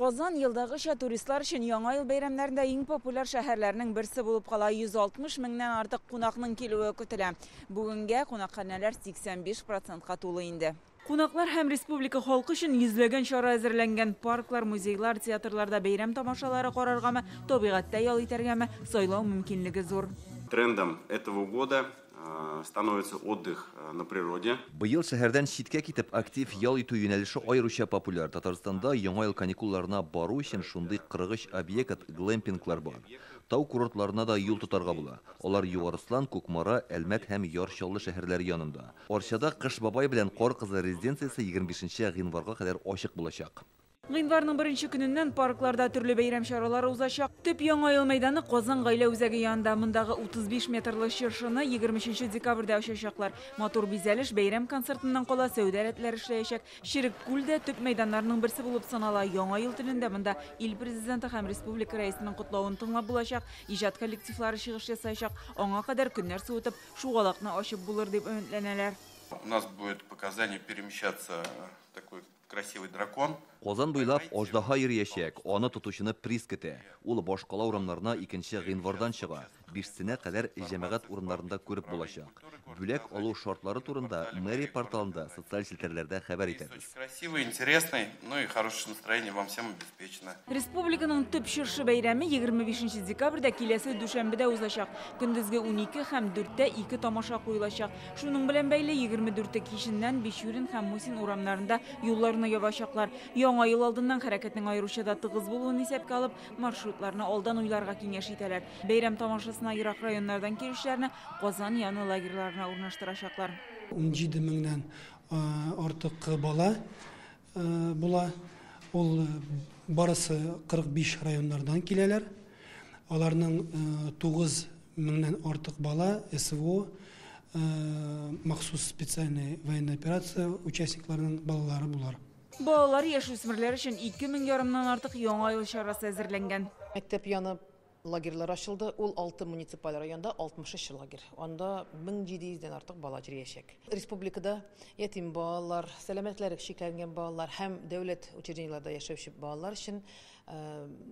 Qozan yıldagыча туристлар үшін яңа ел бәйрәмнәрендә иң популяр шәһәрләрнең берсе булып кала. 160 меңнән артык кунакның килүе көтелә. Бүгенгә кунакханәләр 85%-ка тулы инде. Кунаклар һәм республика халкы өчен йөзләгән чара әзерләнгән. Парклар, музейлар, театрларда бәйрәм тамашалары караргамы, табигатьтә ял итәргәме сайлау мөмкинлеге зур. Трендом этого года становится отдых на природе. Быел шәһәрдән читкә китеп актив ял итү юнәлеше аеруча популяр. Татарстанда яңа ел каникулларына бару өчен шундый 43 объект глэмпинглар бар. Тау курортларына да юл тотарга була. Алар Югарыслан, Кукмара, Әлмәт һәм Ярчаллы шәһәрләре янында. Арчада Кыш бабай белән Кар кызы резиденциясе 25 гыйнварга кадәр ачык булачак. Гыйнварның беренче көненнән паркларда төрле бәйрәм чаралары узачак. Төп яңа ел мәйданы Казан гаилә үзәге янында. Мондагы 35 метрлы чыршыны 23 декабрьдә ачачаклар. Матур бизәлеш бәйрәм концертыннан кала сәүдә рәтләре эшләячәк. Ширеккүлдә төп мәйданнарның берсе булып санала. Яңа ел төнендә монда ил президенты һәм республика рәисенең котлавын тыңлап булачак. Иҗат коллективлары чыгыш ясаячак. Аңа кадәр көннәр суытып, шугалакны ачып булыр дип өметләнәләр. У нас будет показание перемещаться такой красивый дракон. Казан буйлап аждаһа йөрәчәк, аны тотучыны приз көтә. Ул башкала урамнарына 2 гыйнвардан чыга. 5-сенә кадәр җәмәгать урыннарында күреп булачак. Бүләк алу шартлары турында мэрия порталында, социаль сетьләрдә хәбәр итәбез. Красивый, интересный, ну и хорошее настроение вам всем обеспечено. Республиканың төп чыршы бәйрәме 25 декабрьдә киләсе дүшәмбедә узачак. Көндезге 12 һәм 4-тә 2 тамаша куелачак. Шуның белән бәйле 24 киченнән Бичурин һәм Мусин урамнарында юлларны ябачаклар. Яңа ел алдыннан хәрәкәтнең аеручада тыгыз булуын исәпкә алып, маршрутларны алдан уйларга киңәш итәләр. Бәйрәм тамашасына ерак районнардан килүчеләрне Казан яны лагерьларына урнаштырачаклар. 17 меңнән артык бала була. Ул барысы 45 районнардан киләләр. Аларның 9 меңнән артык бала СВО махсус специальная военная операция участникларының балалары булар. Балалар яшүсмерләр өчен 2500-нан артык яңа ел чарасы әзерләнгән. Мәктәп яны лагерьлар ачылды. Ул 6 муниципаль районда 63 лагерь. Анда 1700-дән артык бала җыячак. Республикада ятим балалар, сәламәтлеге шикләнгән балалар һәм дәүләт учреждениеләрдә яшәүче балалар өчен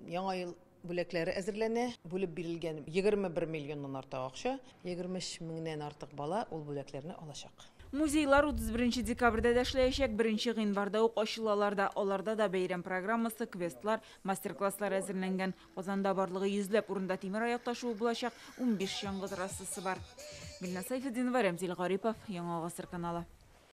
яңа ел бүләкләре әзерләнә. Бүлеп бирелгән 21 миллионнан артык акча, 23 меңнән артык бала ул бүләкләрне алачак. Музейлар 31 декабрьдә дә эшләячәк, 1 гыйнварда ук ачылалар да. Аларда да бәйрәм программасы, квестлар, мастер-класслар әзерләнгән. Казанда барлыгы 100 урында тимер аяк ташуы булачак, 15 яңгы трассасы бар. Гөлнар Сайфетдинова, Рамзил Гарипов, Яңа Гасыр каналы.